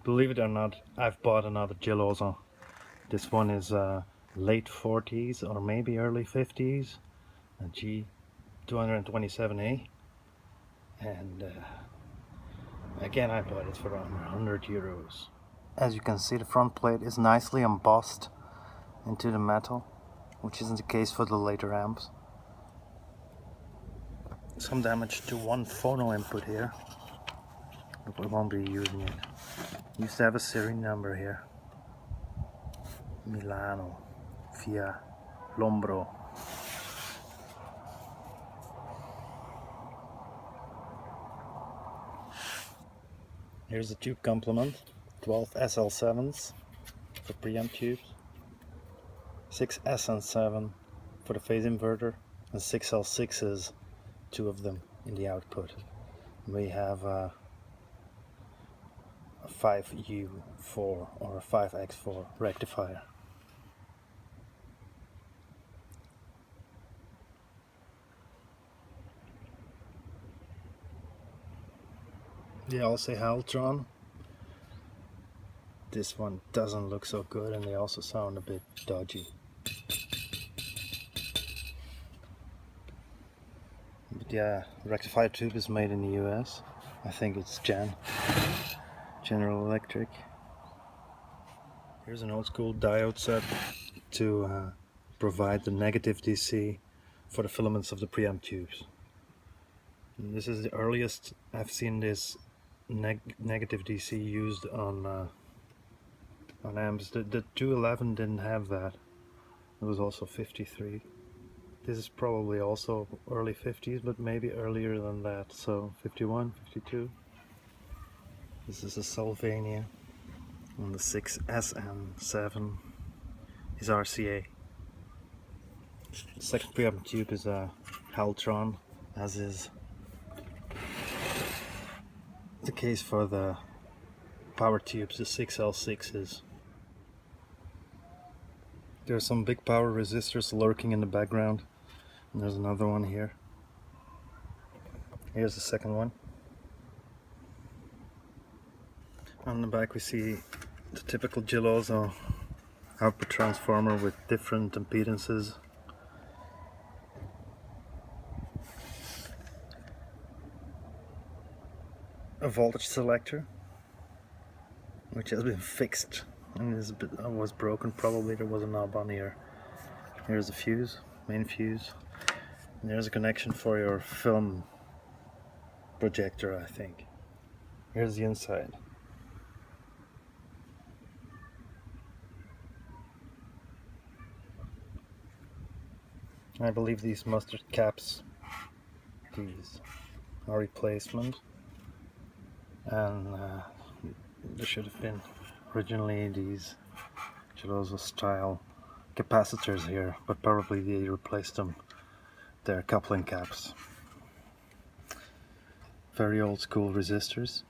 Believe it or not, I've bought another Geloso. This one is late 40s or maybe early 50s, a G227A, and again I bought it for around €100. As you can see, the front plate is nicely embossed into the metal, which isn't the case for the later amps. Some damage to one phono input here, but we won't be using it. Used to have a serial number here. Milano, via Lombro. Here's the tube complement, 12 SL7s for preamp tubes, 6 SN7 for the phase inverter, and 6 L6s, 2 of them in the output. We have a 5U4 or a 5X4 rectifier. They all say Haltron. This one doesn't look so good, and they also sound a bit dodgy. But yeah, rectifier tube is made in the US. I think it's General Electric. Here's an old school diode set to provide the negative DC for the filaments of the preamp tubes. And this is the earliest I've seen this negative DC used on amps. The 211 didn't have that. It was also 53. This is probably also early 50s, but maybe earlier than that. So 51, 52. This is a Sylvania, and the 6SN7 is RCA. The second preamp tube is a Haltron, as is the case for the power tubes, the 6L6s. There are some big power resistors lurking in the background, and there's another one here. Here's the second one. On the back we see the typical Geloso output transformer with different impedances. A voltage selector, which has been fixed and was broken. Probably there was a knob on here. Here's the fuse, main fuse. And there's a connection for your film projector, I think. Here's the inside. I believe these mustard caps, these are replacement, and there should have been originally these Geloso style capacitors here, but probably they replaced them. They're coupling caps. Very old school resistors,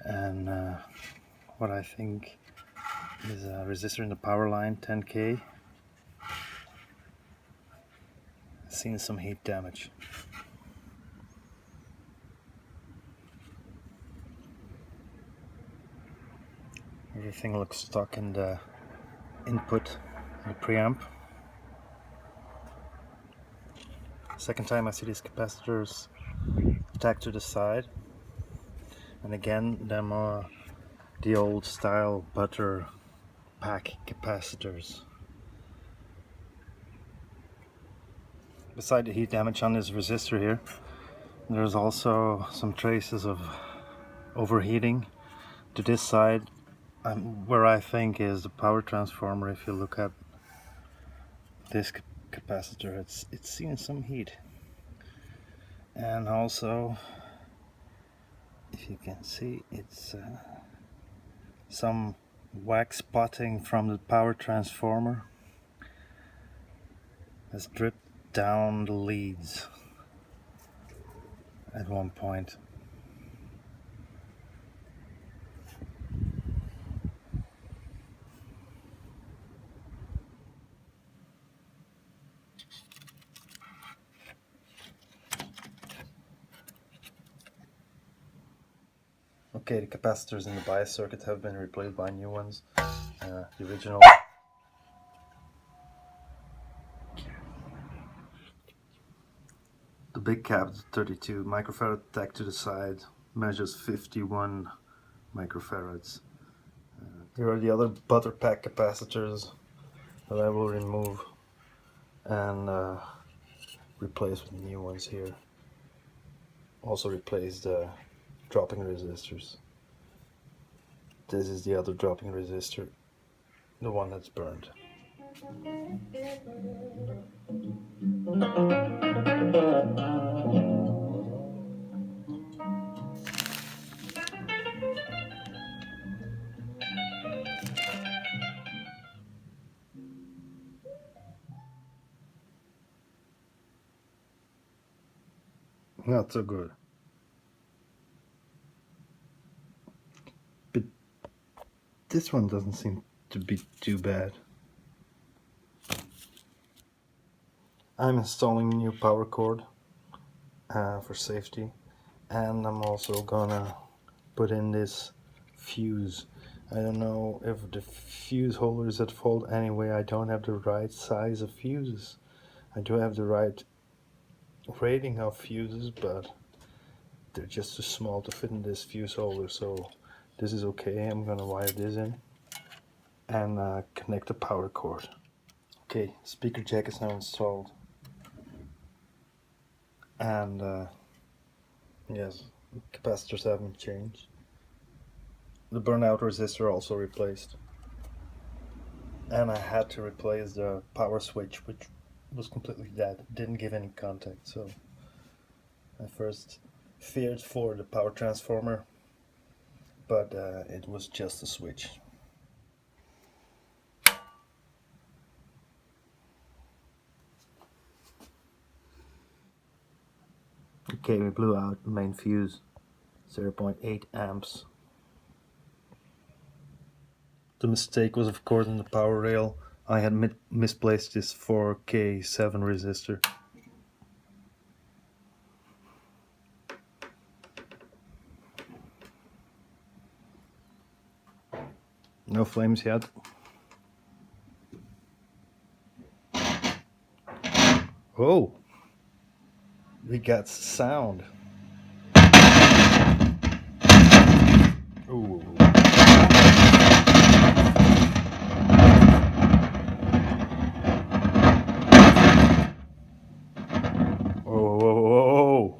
and what I think is a resistor in the power line, 10K. Seen some heat damage. Everything looks stuck in the input, the preamp. Second time I see these capacitors tacked to the side, and again them are the old style butter pack capacitors. Beside the heat damage on this resistor here, there's also some traces of overheating to this side, where I think is the power transformer. If you look at this capacitor, it's seen some heat. And also, if you can see, it's some wax spotting from the power transformer has dripped down the leads at one point. Okay, the capacitors in the bias circuit have been replaced by new ones. The original the big cap, 32 microfarad tag to the side, measures 51 microfarads. Here are the other butter pack capacitors that I will remove and replace with new ones here. Also replace the dropping resistors. This is the other dropping resistor, the one that's burned. Not so good. But this one doesn't seem to be too bad. I'm installing a new power cord for safety, and I'm also gonna put in this fuse. I don't know if the fuse holder is at fault. Anyway, I don't have the right size of fuses. I do have the right rating of fuses, but they're just too small to fit in this fuse holder, so this is okay. I'm gonna wire this in and connect the power cord. Okay, speaker jack is now installed, and yes, capacitors haven't changed. The burnout resistor also replaced, and I had to replace the power switch, which was completely dead, didn't give any contact. So I first feared for the power transformer, but it was just a switch. Okay, we blew out the main fuse, 0.8 amps. The mistake was, of course, in the power rail. I had misplaced this 4K7 resistor. No flames yet. Oh! We got sound. Ooh. Oh.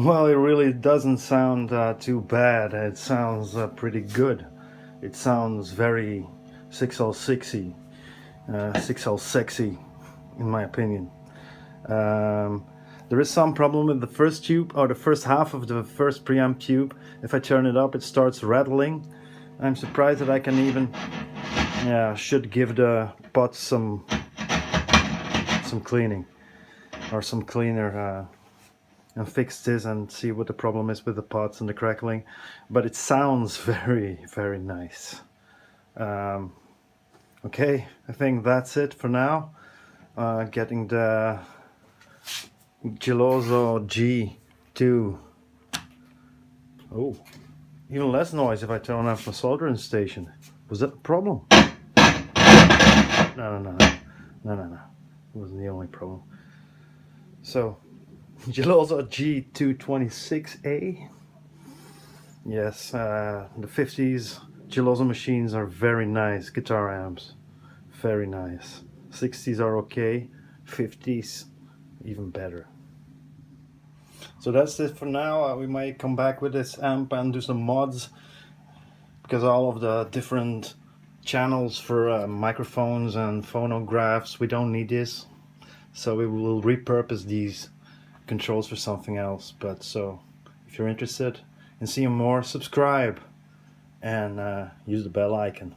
Well, it really doesn't sound too bad. It sounds pretty good. It sounds very 6L6y, 6L sexy, in my opinion. There is some problem with the first tube, or the first half of the first preamp tube. If I turn it up, it starts rattling. I'm surprised that I can even, yeah, should give the pot some cleaning, or some cleaner, and fix this and see what the problem is with the pots and the crackling. But it sounds very, very nice. Okay, I think that's it for now. Getting the Geloso G2. Oh, even less noise if I turn off my soldering station. Was that a problem? No. It wasn't the only problem. So, Geloso G226A. Yes, the 50s Geloso machines are very nice guitar amps. Very nice. 60s are okay, 50s even better. So that's it for now. We might come back with this amp and do some mods, because all of the different channels for microphones and phonographs, we don't need this. So we will repurpose these controls for something else. But so if you're interested in seeing more, subscribe and use the bell icon.